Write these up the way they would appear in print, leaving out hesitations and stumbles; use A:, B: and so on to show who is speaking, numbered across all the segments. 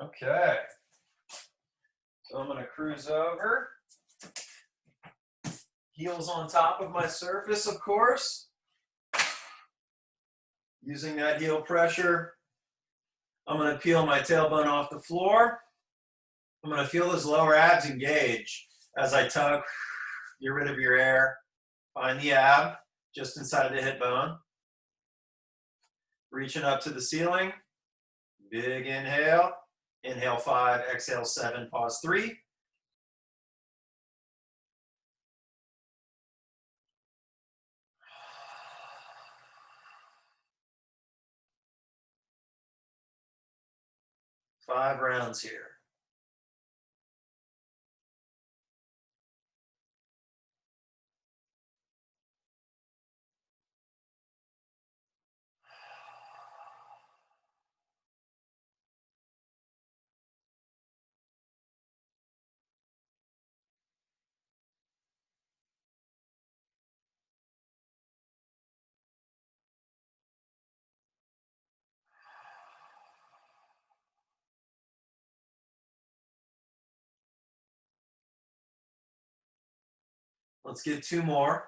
A: Okay. So I'm going to cruise over. Heels on top of my surface, of course. Using that heel pressure, I'm going to peel my tailbone off the floor. I'm going to feel those lower abs engage as I tug, get rid of your air. Find the ab just inside the hip bone. Reaching up to the ceiling. Big inhale. Inhale 5, exhale 7, pause 3. Five rounds here. Let's get 2 more.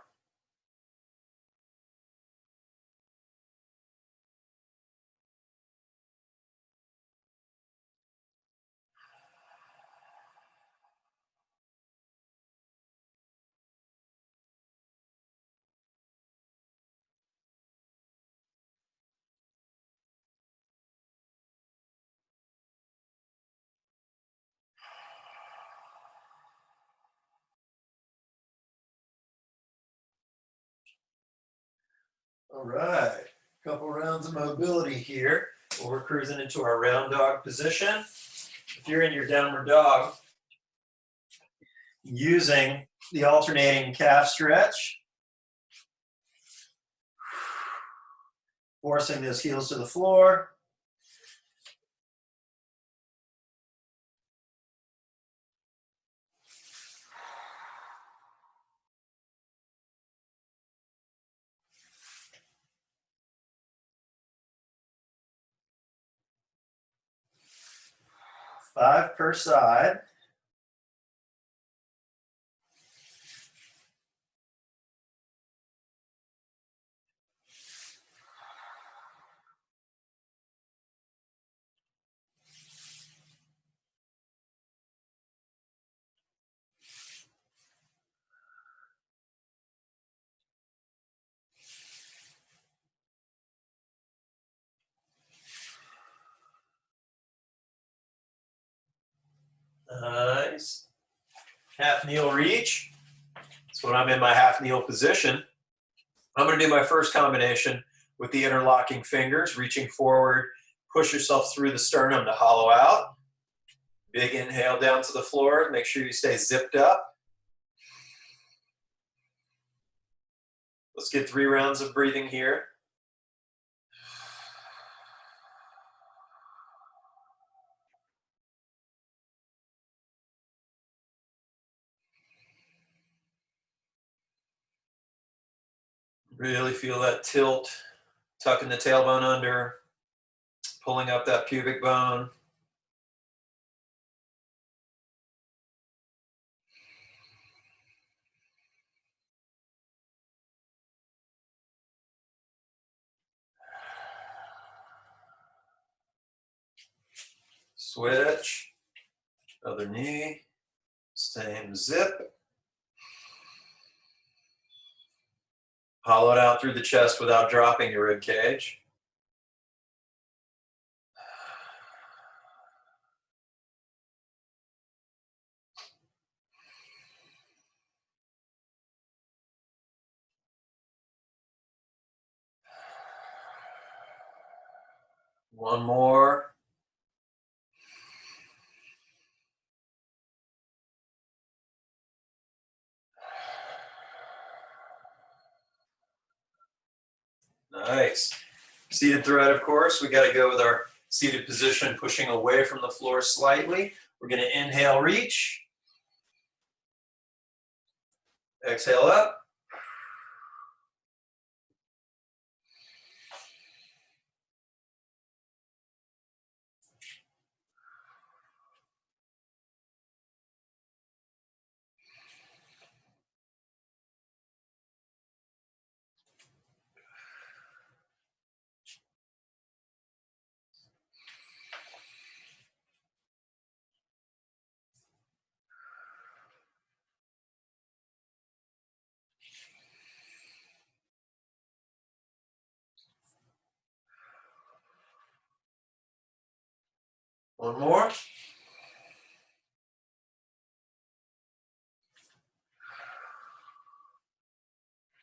A: All right, couple rounds of mobility here. We're cruising into our round dog position. If you're in your downward dog, using the alternating calf stretch, forcing those heels to the floor. Five per side. Nice. Half kneel reach. That's when I'm in my half kneel position. I'm going to do my first combination with the interlocking fingers, reaching forward, push yourself through the sternum to hollow out. Big inhale down to the floor. Make sure you stay zipped up. Let's get 3 rounds of breathing here. Really feel that tilt, tucking the tailbone under, pulling up that pubic bone. Switch, other knee, same zip. Hollow it out through the chest without dropping your rib cage. One more. Nice. Seated thread, of course. We got to go with our seated position, pushing away from the floor slightly. We're going to inhale, reach. Exhale up. One more.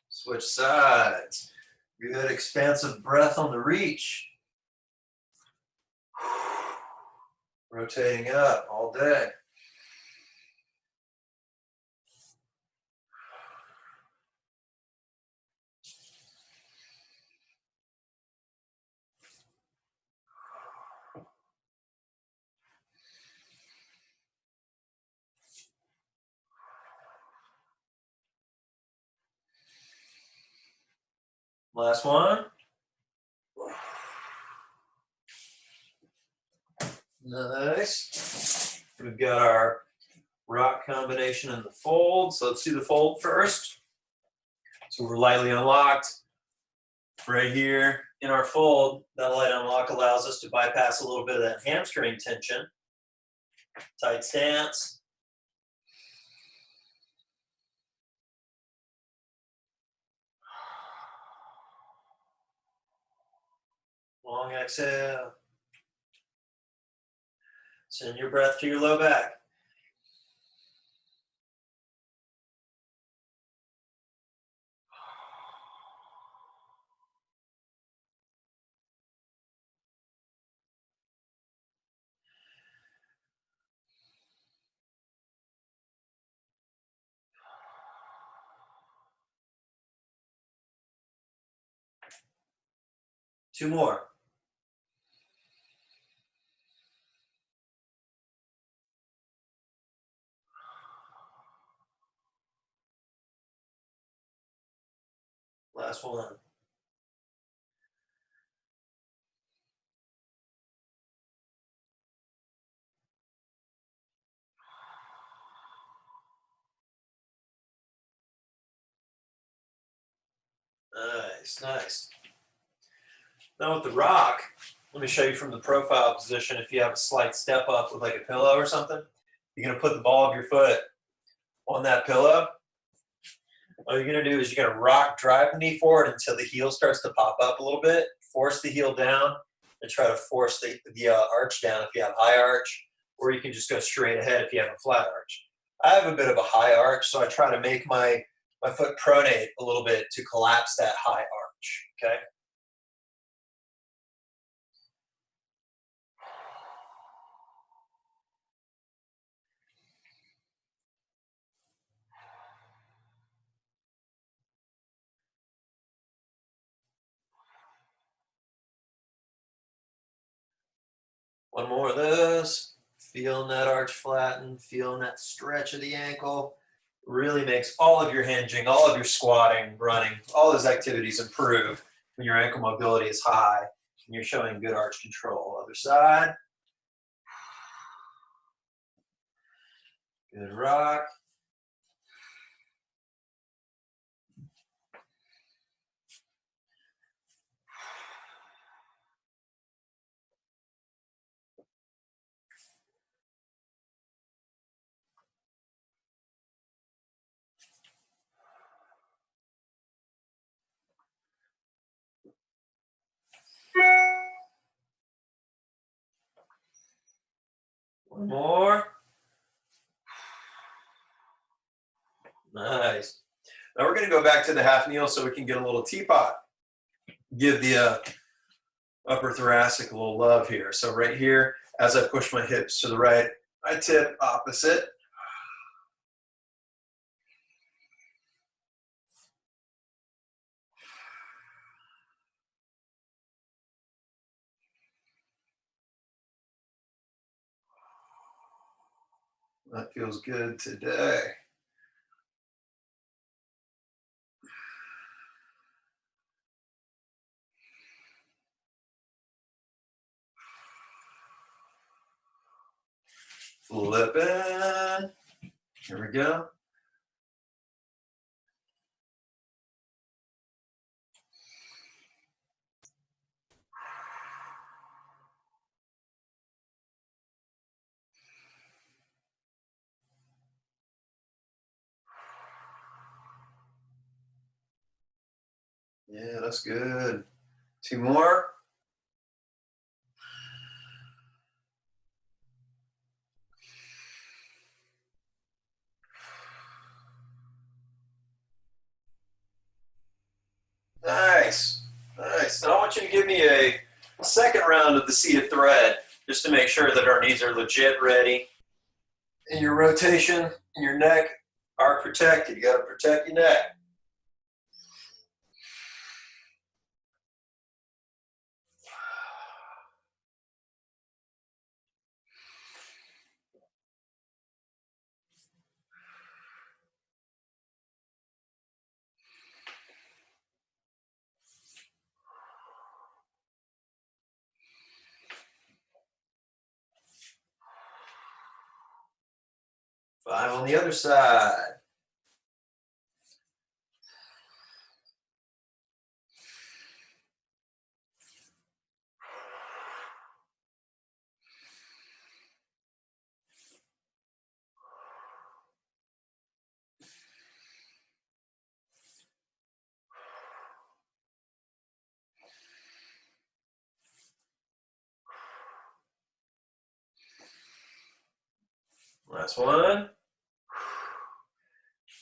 A: Switch sides. Good expansive breath on the reach. Rotating up all day. Last one. Nice. We've got our rock combination in the fold. So let's do the fold first. So we're lightly unlocked right here in our fold. That light unlock allows us to bypass a little bit of that hamstring tension. Tight stance. Long exhale. Send your breath to your low back. Two more. Last one. Nice, nice. Now with the rock, let me show you from the profile position. If you have a slight step up with like a pillow or something, you're going to put the ball of your foot on that pillow. All you're going to do is you're going to rock, drive the knee forward until the heel starts to pop up a little bit. Force the heel down and try to force the arch down if you have high arch, or you can just go straight ahead if you have a flat arch. I have a bit of a high arch, so I try to make my foot pronate a little bit to collapse that high arch, okay? One more of those. Feeling that arch flatten, feeling that stretch of the ankle. Really makes all of your hinging, all of your squatting, running, all those activities improve when your ankle mobility is high and you're showing good arch control. Other side. Good rock. One more. Nice. Now we're going to go back to the half kneel so we can get a little teapot. Give the upper thoracic a little love here. So right here, as I push my hips to the right, I tip opposite. That feels good today. Flipping. Here we go. Yeah, that's good. Two more. second round of the seated thread, just to make sure that our knees are legit ready. And your rotation and your neck are protected. You got to protect your neck. Five on the other side. Last one.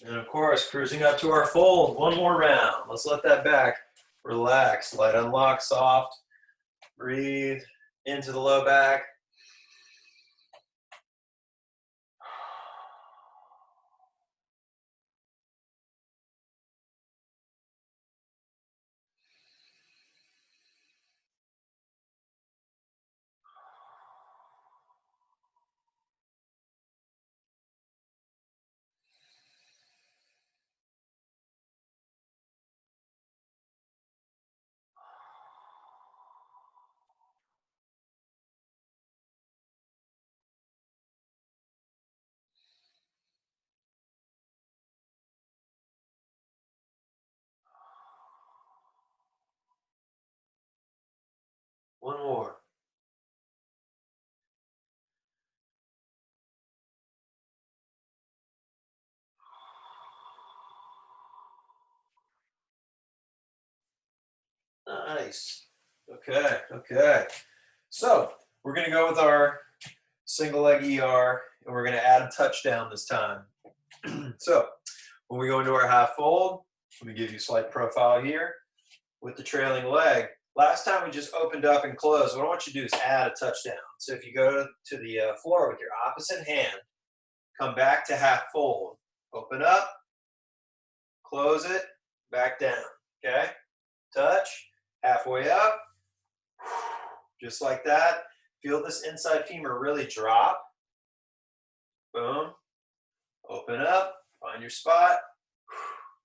A: And of course, cruising up to our fold. One more round. Let's let that back relax. Light unlock, soft. Breathe into the low back. One more. Nice. Okay, okay. So we're going to go with our single leg ER, and we're going to add a touchdown this time. So when we go into our half fold, let me give you a slight profile here with the trailing leg. Last time we just opened up and closed. What I want you to do is add a touchdown. So if you go to the floor with your opposite hand, come back to half fold, open up, close it, back down, okay? Touch, halfway up, just like that. Feel this inside femur really drop. Boom. Open up, find your spot,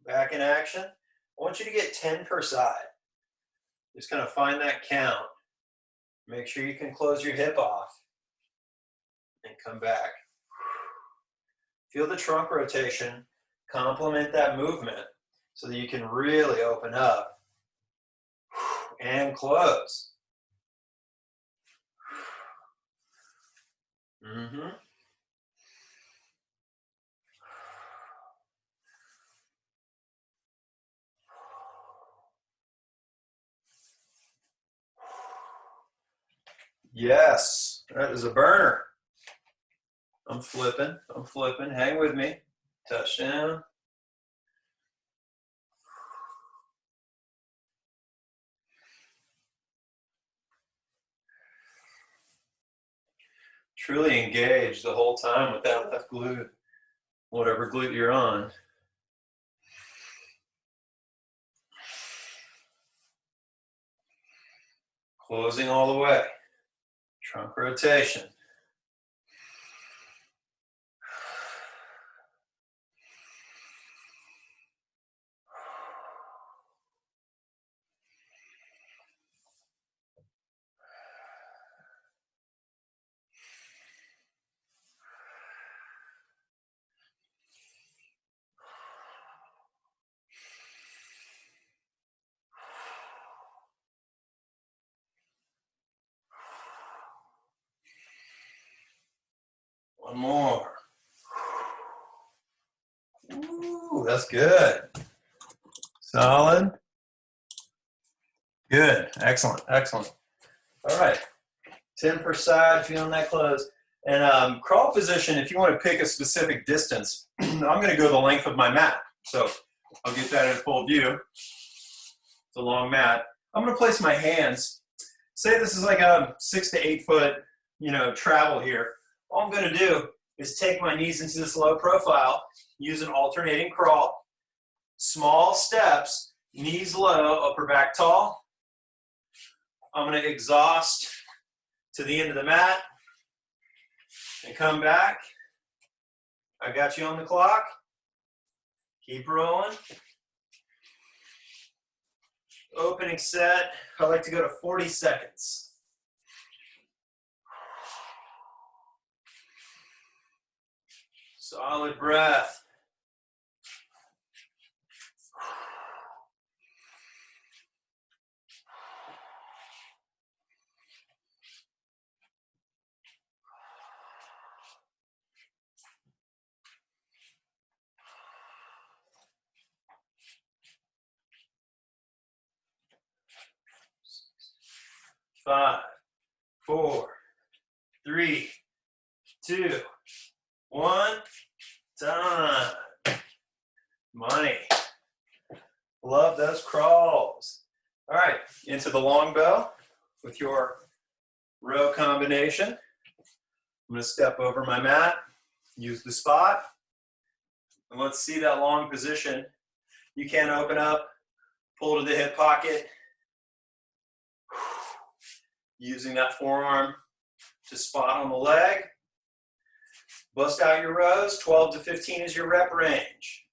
A: back in action. I want you to get 10 per side. Just kind of find that count. Make sure you can close your hip off and come back. Feel the trunk rotation, complement that movement so that you can really open up and close. Mm-hmm. Yes, that is a burner. I'm flipping, hang with me. Touchdown. Truly engage the whole time with that left glute, whatever glute you're on. Closing all the way. Trunk rotation. One more. Ooh, that's good. Solid. Good. Excellent. Excellent. All right. 10 per side, feeling that close. And crawl position, if you want to pick a specific distance, I'm going to go the length of my mat. So I'll get that in full view. It's a long mat. I'm going to place my hands say this is like a 6 to 8 foot, travel here. All I'm going to do is take my knees into this low profile, use an alternating crawl, small steps, knees low, upper back tall. I'm going to exhaust to the end of the mat and come back. I got you on the clock. Keep rolling. Opening set, I like to go to 40 seconds. Solid breath. Five, 4, 3, 2, 1. Time. Money. Love those crawls. All right, into the long bow with your row combination. I'm going to step over my mat, use the spot, and let's see that long position. You can open up, pull to the hip pocket, using that forearm to spot on the leg. Bust out your rows, 12 to 15 is your rep range.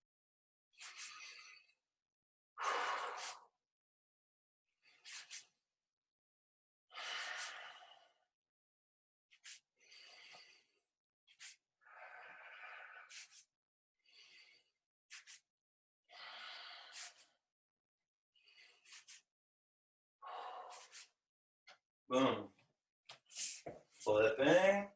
A: Boom. Flipping.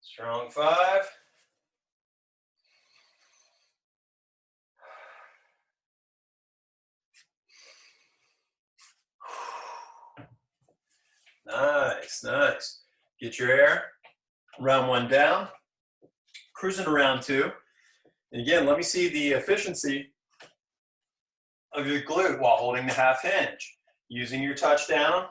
A: Strong 5. Nice, nice. Get your air. Round 1 down. Cruising to round 2. And again, let me see the efficiency of your glute while holding the half hinge. Using your touchdown,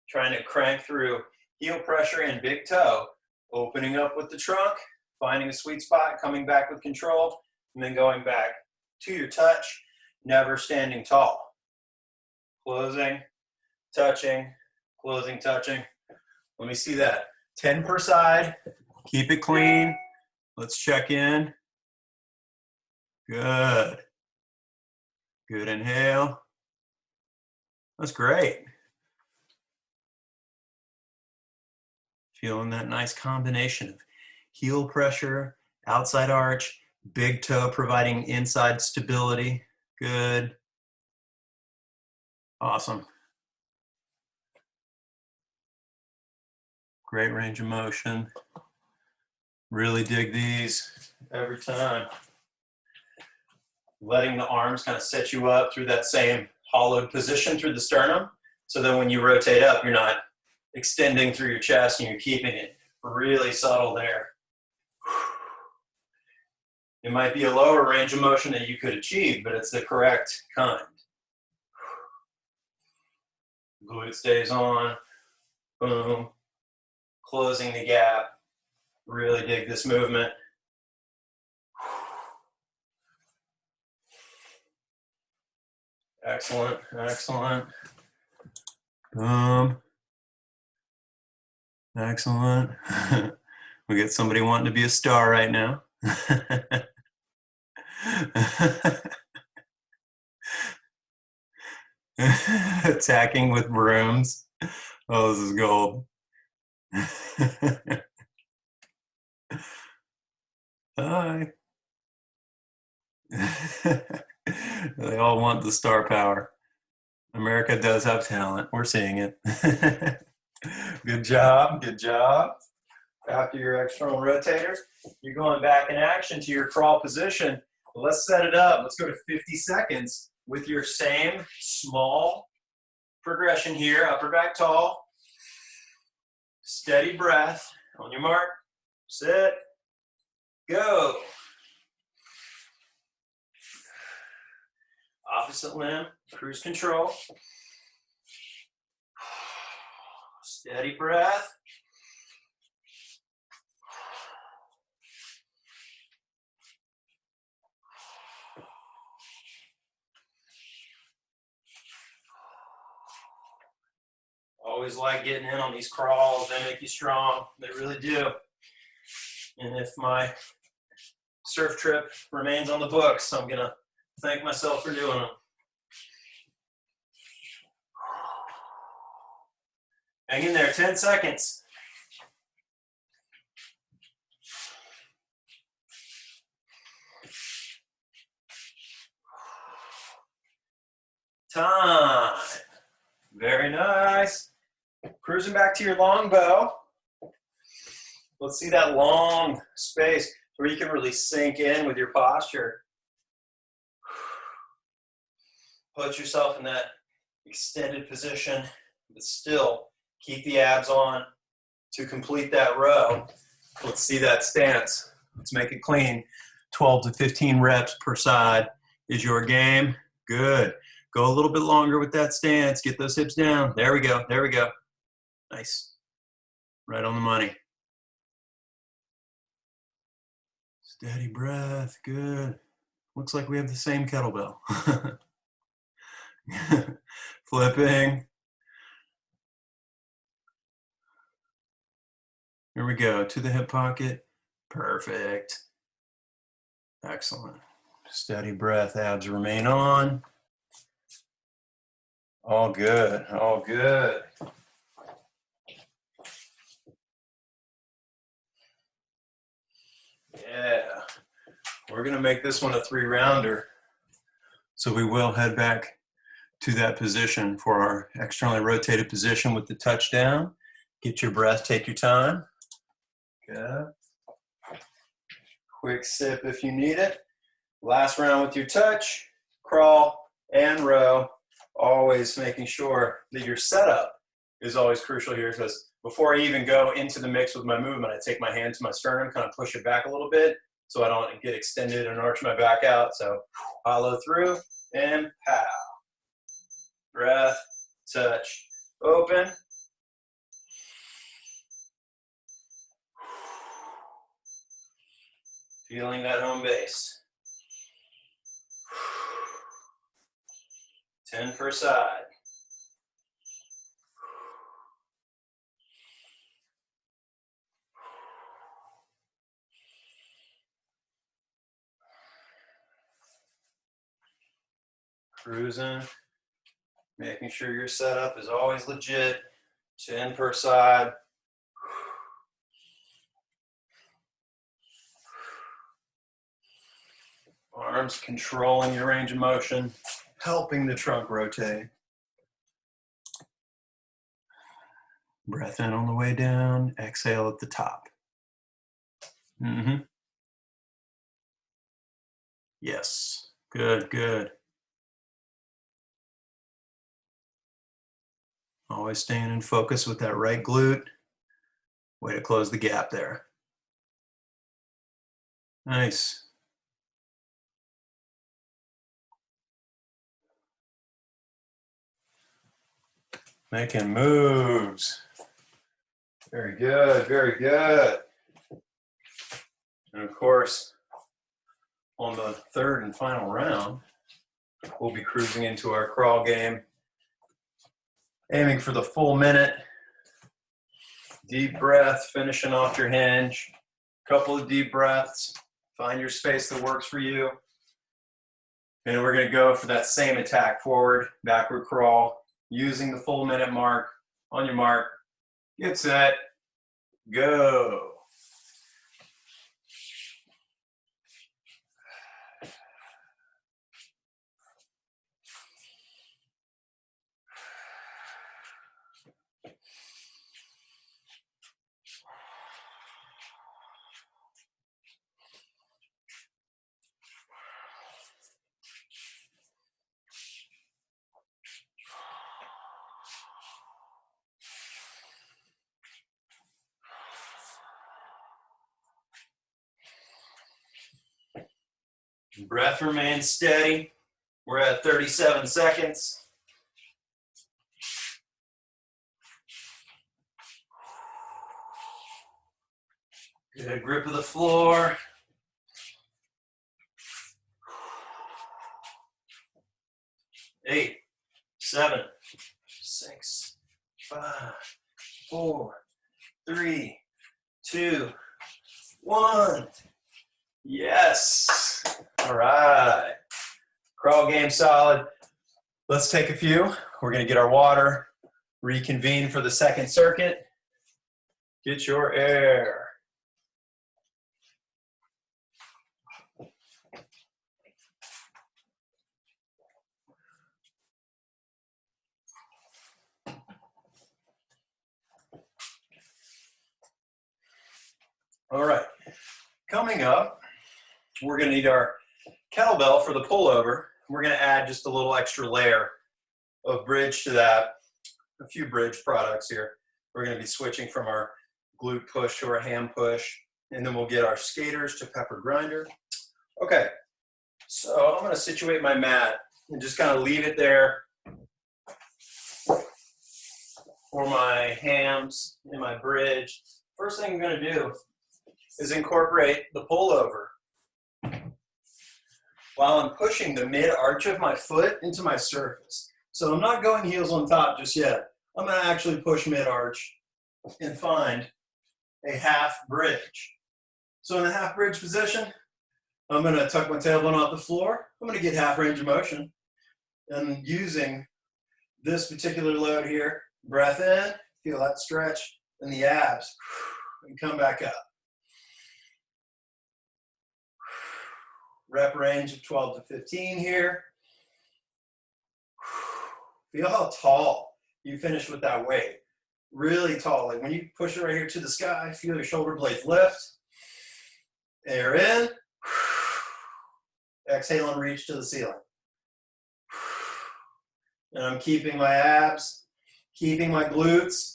A: trying to crank through heel pressure and big toe, opening up with the trunk, finding a sweet spot, coming back with control, and then going back to your touch, never standing tall. Closing, touching, closing, touching. Let me see that. 10 per side. Keep it clean. Let's check in. Good. Good inhale. That's great. Feeling that nice combination of heel pressure, outside arch, big toe providing inside stability. Good. Awesome. Great range of motion. Really dig these every time. Letting the arms kind of set you up through that same hollowed position through the sternum. So then when you rotate up, you're not extending through your chest and you're keeping it really subtle there. It might be a lower range of motion that you could achieve, but it's the correct kind. Glute stays on. Boom. Closing the gap. Really dig this movement. Excellent, excellent. Boom. Excellent. We get somebody wanting to be a star right now. Attacking with brooms. Oh, this is gold. Hi. They all want the star power. America does have talent. We're seeing it. Good job. Good job. After your external rotators, you're going back in action to your crawl position. Let's set it up. Let's go to 50 seconds with your same small progression here, upper back tall, steady breath, on your mark, set, go. Opposite limb, cruise control. Steady breath. Always like getting in on these crawls. They make you strong. They really do. And if my surf trip remains on the books, I'm going to thank myself for doing them. Hang in there, 10 seconds. Time. Very nice. Cruising back to your long bow. Let's see that long space where you can really sink in with your posture. Put yourself in that extended position, but still keep the abs on to complete that row. Let's see that stance. Let's make it clean. 12 to 15 reps per side is your game. Good. Go a little bit longer with that stance. Get those hips down. There we go. There we go. Nice. Right on the money. Steady breath. Good. Looks like we have the same kettlebell. Flipping. Here we go. To the hip pocket. Perfect. Excellent. Steady breath. Abs remain on. All good. All good. Yeah. We're going to make this one a 3-rounder. So we will head back to that position for our externally rotated position with the touchdown. Get your breath, take your time. Good. Quick sip if you need it. Last round with your touch, crawl, and row. Always making sure that your setup is always crucial here, because before I even go into the mix with my movement, I take my hand to my sternum, kind of push it back a little bit so I don't get extended and arch my back out. So follow through and pow. Breath, touch, open. Feeling that home base. 10 per side. Cruising, making sure your setup is always legit. 10 per side. Arms controlling your range of motion, helping the trunk rotate. Breath in on the way down, exhale at the top. Yes, good, good. Always staying in focus with that right glute. Way to close the gap there. Nice. Making moves. Very good, very good. And of course, on the third and final round, we'll be cruising into our crawl game. Aiming for the full minute. Deep breath, finishing off your hinge. Couple of deep breaths. Find your space that works for you. And we're going to go for that same attack, forward, backward crawl, using the full minute mark. On your mark, get set, go. Breath remains steady. We're at 37 seconds. Good grip of the floor. Eight, 7, 6, 5, 4, 3, 2, 1. Yes. All right. Crawl game solid. Let's take a few. We're going to get our water, reconvene for the second circuit. Get your air. All right. Coming up, we're going to need our kettlebell for the pullover. We're going to add just a little extra layer of bridge to that. A few bridge products here. We're going to be switching from our glute push to our ham push, and then we'll get our skaters to pepper grinder. Okay, so I'm going to situate my mat and just kind of leave it there for my hams and my bridge. First thing I'm going to do is incorporate the pullover while I'm pushing the mid-arch of my foot into my surface. So I'm not going heels on top just yet. I'm going to actually push mid-arch and find a half bridge. So in the half bridge position, I'm going to tuck my tailbone off the floor. I'm going to get half range of motion. And using this particular load here, breath in, feel that stretch in the abs, and come back up. Rep range of 12 to 15 here. Feel how tall you finish with that weight. Really tall. Like when you push it right here to the sky, feel your shoulder blades lift. Air in. Exhale and reach to the ceiling. And I'm keeping my abs, keeping my glutes.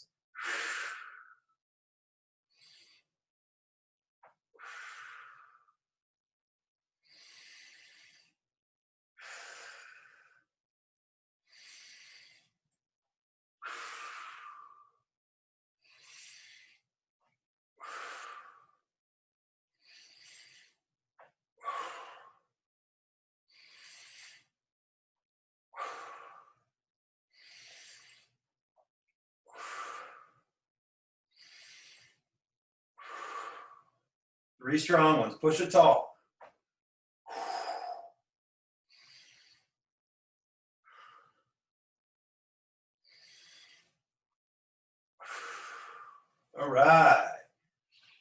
A: Three strong ones. Push it tall. All right.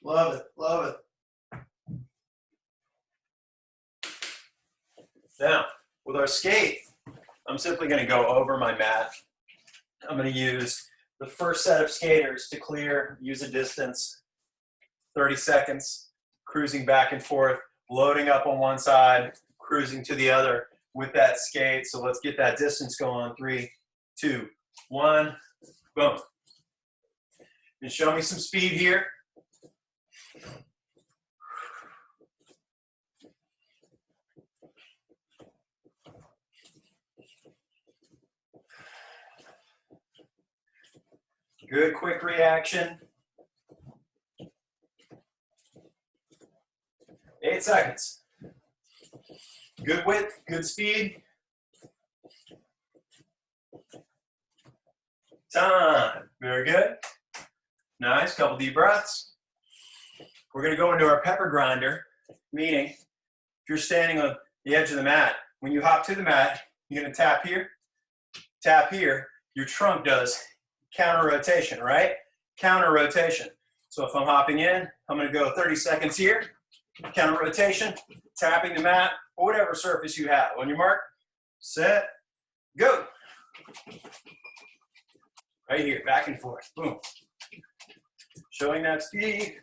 A: Love it. Love it. Now, with our skate, I'm simply going to go over my mat. I'm going to use the first set of skaters to clear, use a distance, 30 seconds. Cruising back and forth, loading up on one side, cruising to the other with that skate. So let's get that distance going. 3, 2, 1, boom. And show me some speed here. Good quick reaction. 8 seconds. Good width, good speed. Time. Very good. Nice. Couple deep breaths. We're going to go into our pepper grinder, meaning if you're standing on the edge of the mat, when you hop to the mat, you're going to tap here. Your trunk does counter rotation, right? Counter rotation. So if I'm hopping in, I'm going to go 30 seconds here. Counter rotation, tapping the mat, or whatever surface you have. On your mark, set, go. Right here, back and forth, boom. Showing that speed.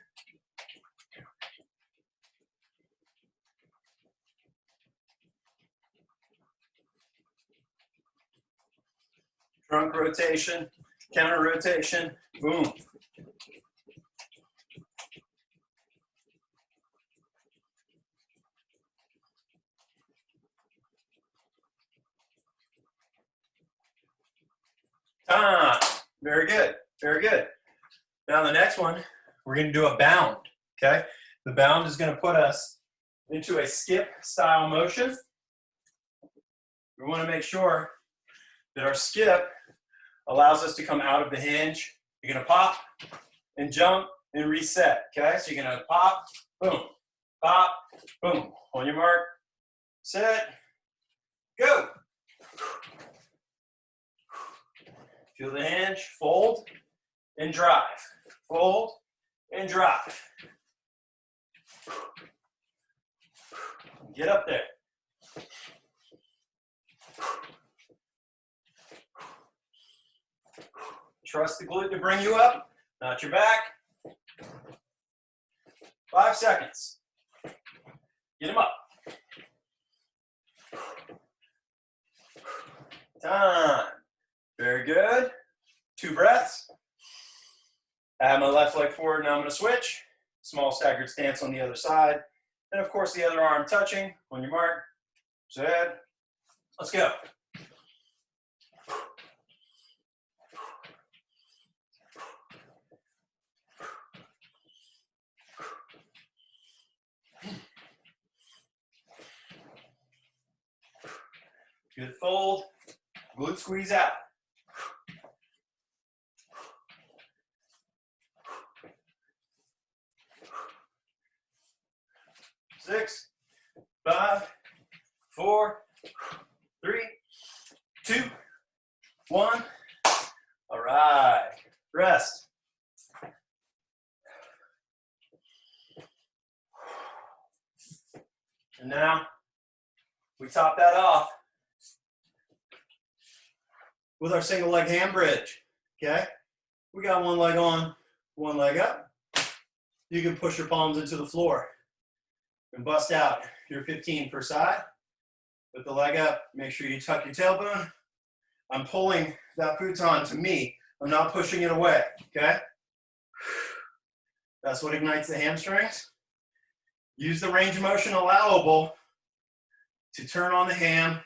A: Trunk rotation, counter rotation, boom. Time. Very good. Very good. Now the next one, we're going to do a bound. Okay. The bound is going to put us into a skip style motion. We want to make sure that our skip allows us to come out of the hinge. You're going to pop and jump and reset. Okay. So you're going to pop, boom, pop, boom. On your mark, set, go. Feel the hinge, fold and drive. Fold and drive. Get up there. Trust the glute to bring you up, not your back. 5 seconds. Get them up. Time. Very good. 2 breaths. I have my left leg forward, now I'm going to switch. Small staggered stance on the other side. And of course the other arm touching on your mark. Set. Let's go. Good fold. Glute squeeze out. 6, 5, 4, 3, 2, 1. All right. Rest. And now we top that off with our single leg hand bridge. Okay? We got one leg on, one leg up. You can push your palms into the floor and bust out your 15 per side. With the leg up, make sure you tuck your tailbone. I'm pulling that futon to me. I'm not pushing it away, okay? That's what ignites the hamstrings. Use the range of motion allowable to turn on the ham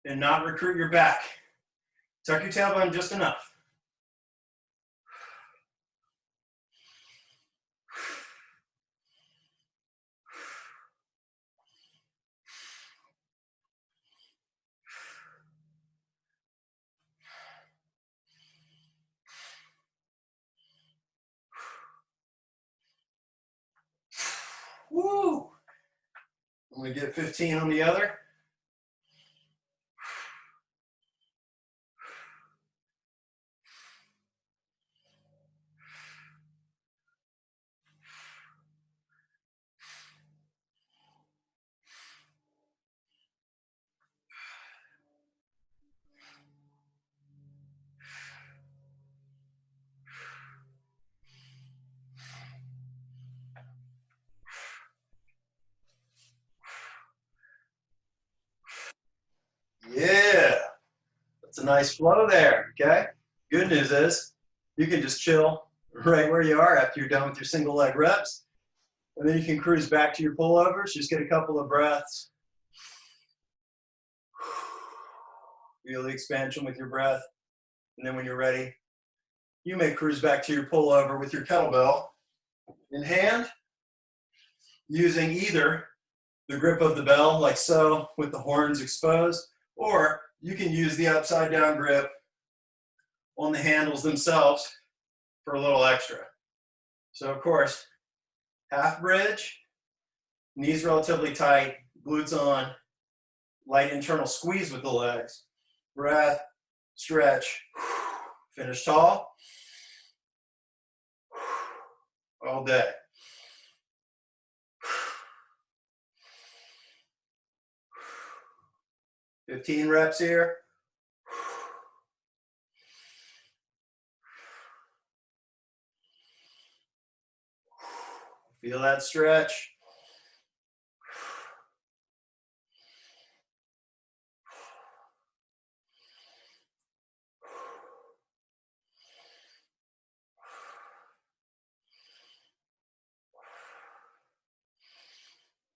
A: and not recruit your back. Tuck your tailbone just enough. Woo! I'm going to get 15 on the other. Yeah, that's a nice flow there, okay? Good news is you can just chill right where you are after you're done with your single leg reps. And then you can cruise back to your pullovers. Just get a couple of breaths. Feel the expansion with your breath. And then when you're ready, you may cruise back to your pullover with your kettlebell in hand, using either the grip of the bell, like so, with the horns exposed, or you can use the upside down grip on the handles themselves for a little extra. So of course, half bridge, knees relatively tight, glutes on, light internal squeeze with the legs. Breath, stretch, finish tall. All day. Fifteen reps here. Feel that stretch.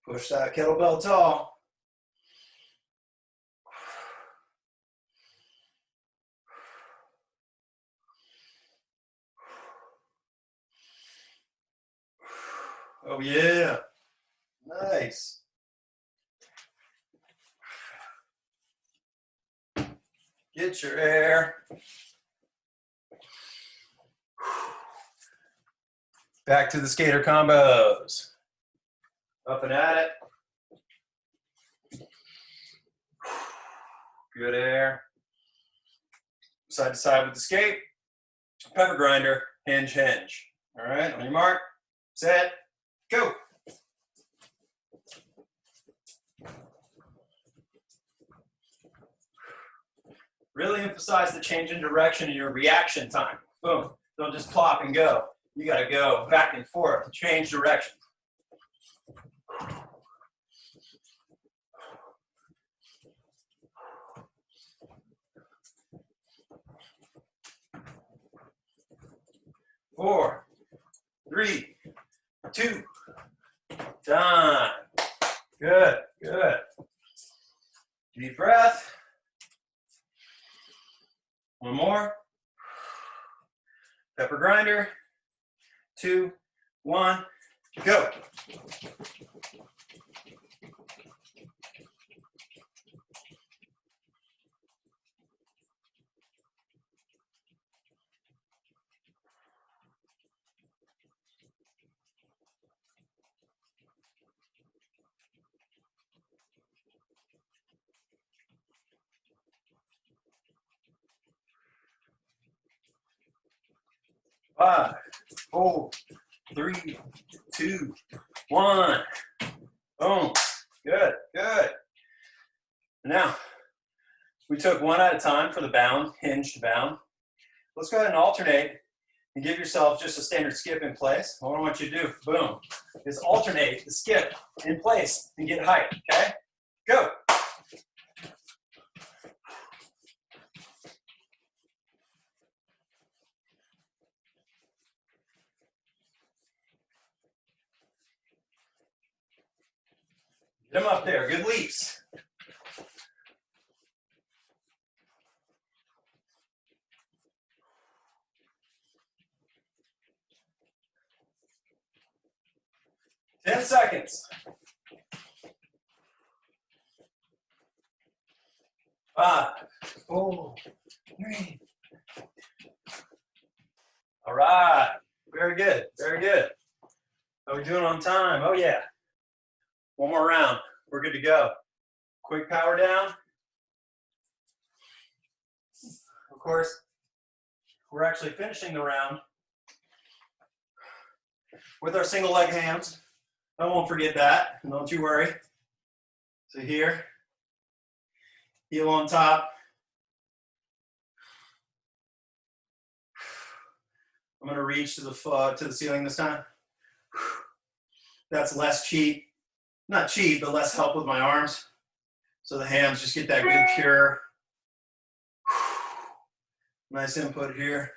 A: Push that kettlebell tall. Oh yeah. Nice. Get your air. Back to the skater combos. Up and at it. Good air. Side to side with the skate. Pepper grinder, hinge, hinge. All right, on your mark, set, go. Really emphasize the change in direction in your reaction time. Boom. Don't just plop and go. You got to go back and forth, change direction. Four, three, two, done. Good, good. Deep breath. One more. Pepper grinder. 2, 1, go. Five, 4, 3, 2, 1. Boom. Good, good. Now, we took one at a time for the bound, hinged bound. Let's go ahead and alternate and give yourself just a standard skip in place. What I want you to do, boom, is alternate the skip in place and get height, okay? Go. Get them up there, good leaps. Ten seconds. 5, 4, 3. All right, very good, very good. How are we doing on time? Oh yeah. One more round, we're good to go. Quick power down. Of course, we're actually finishing the round with our single leg hams. I won't forget that, don't you worry. So here, heel on top. I'm gonna reach to the ceiling this time. That's less cheat, not cheat, but less help with my arms. So the hams just get that good pure. Nice input here.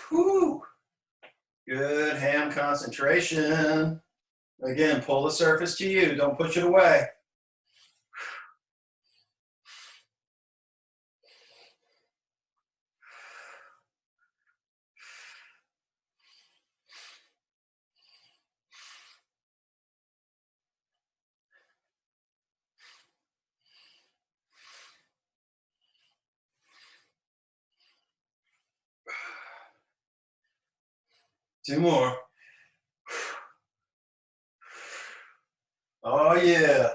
A: Whew. Good ham concentration. Again, pull the surface to you. Don't push it away. Two more. Oh yeah.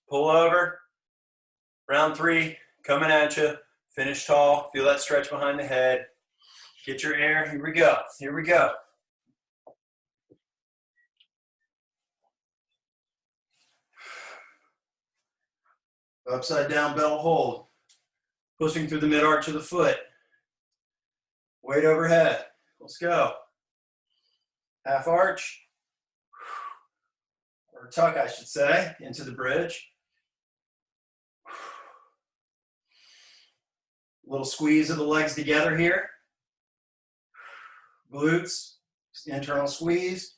A: Pull over. Round 3, coming at you. Finish tall. Feel that stretch behind the head. Get your air. Here we go. Here we go. Upside down bell hold. Pushing through the mid arch of the foot. Weight overhead. Let's go. Half arch. Or tuck, I should say, into the bridge. Little squeeze of the legs together here. Glutes, internal squeeze.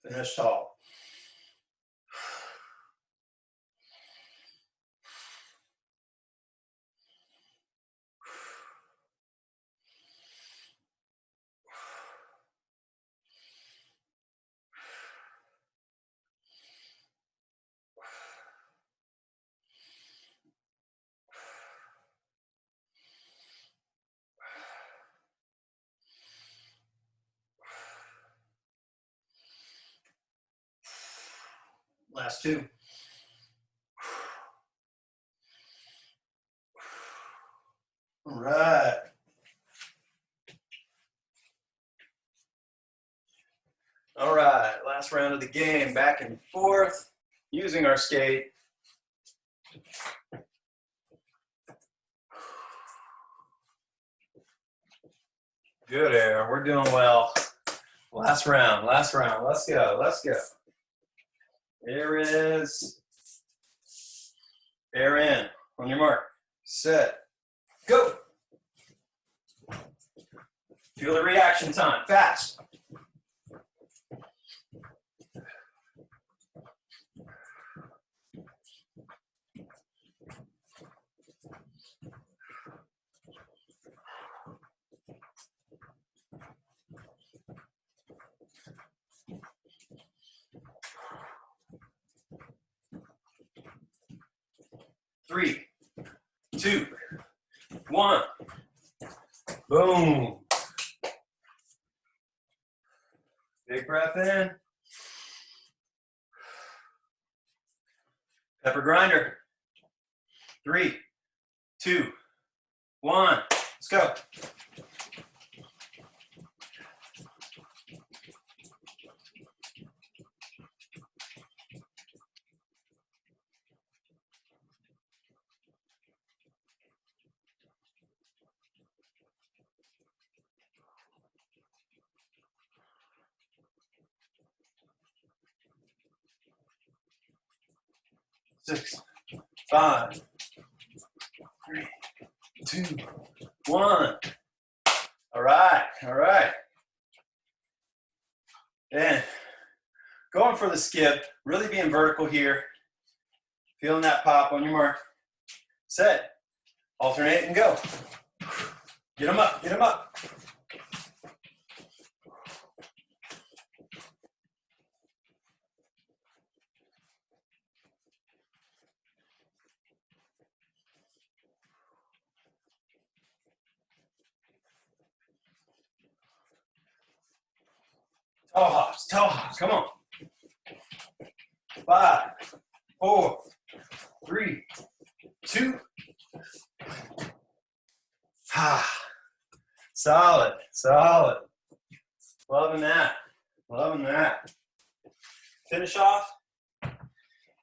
A: Finish tall. Last two. All right. All right, last round of the game, back and forth, using our skate. Good air, we're doing well. Last round, let's go, let's go. Air is, air in, on your mark, set, go. Feel the reaction time, fast. Three, two, one, boom. Big breath in. Pepper grinder. 3, 2, 1. Let's go. Six, 5, 3, 2, 1. All right, all right. And going for the skip, really being vertical here. Feeling that pop on your mark. Set, alternate and go. Get them up, get them up. Toe hops, come on. 5, 4, 3, 2. Solid, solid. Loving that, loving that. Finish off,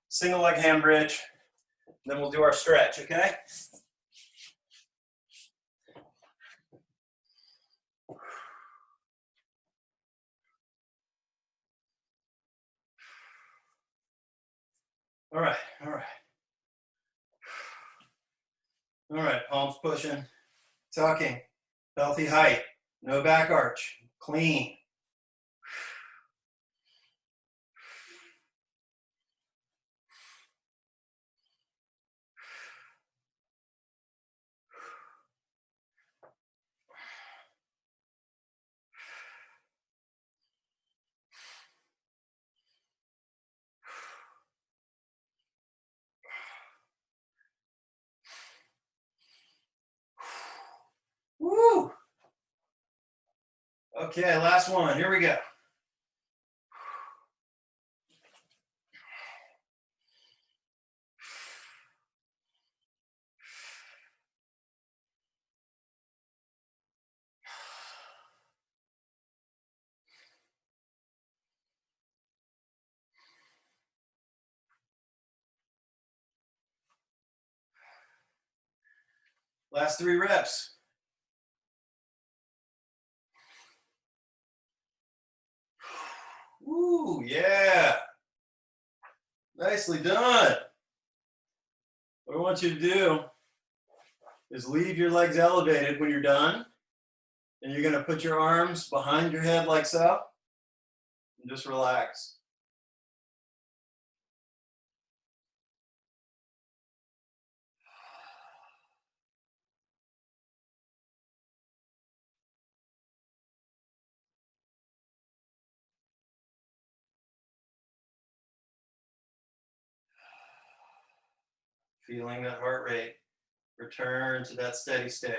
A: single leg hand bridge, then we'll do our stretch, okay? All right, all right. All right, palms pushing, tucking, healthy height, no back arch, clean. Woo! Okay, last one, here we go. Last 3 reps. Woo, yeah. Nicely done. What I want you to do is leave your legs elevated when you're done. And you're going to put your arms behind your head like so. And just relax. Feeling that heart rate return to that steady state.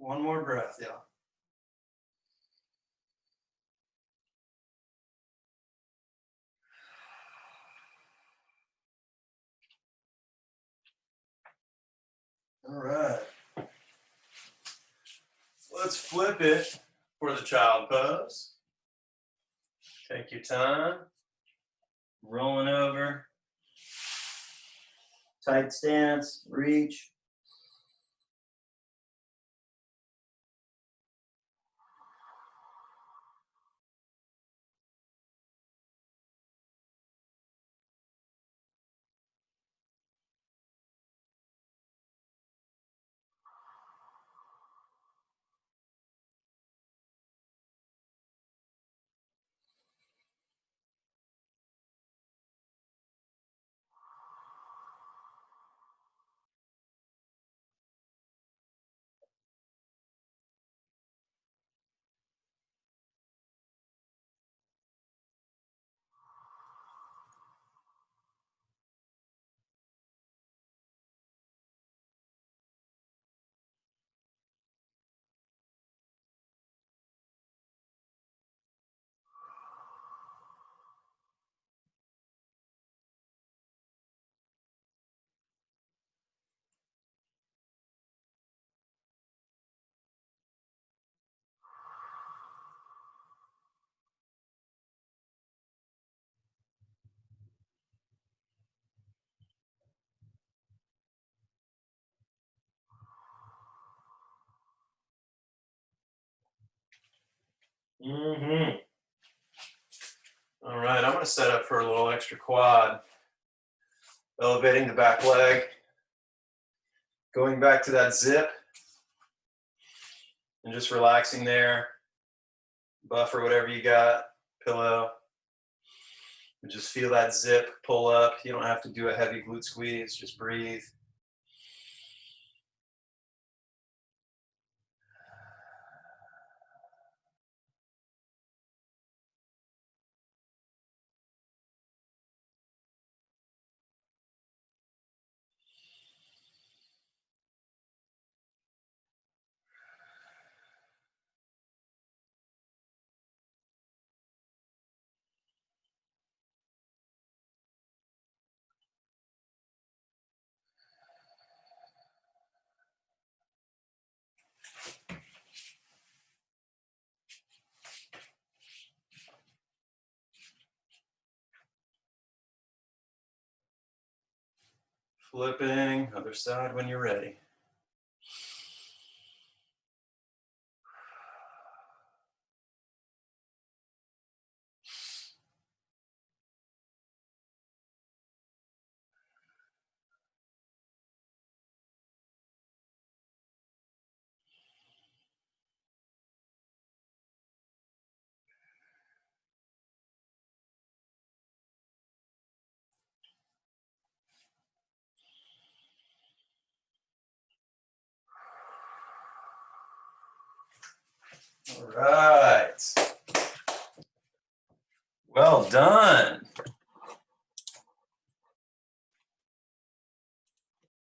A: One more breath, yeah. All right. Let's flip it for the child pose. Take your time. Rolling over. Tight stance, reach. All right, I'm going to set up for a little extra quad. Elevating the back leg. Going back to that zip. And just relaxing there. Buffer, whatever you got. Pillow. And just feel that zip pull up. You don't have to do a heavy glute squeeze. Just breathe. Flipping, other side when you're ready. All right. Well done.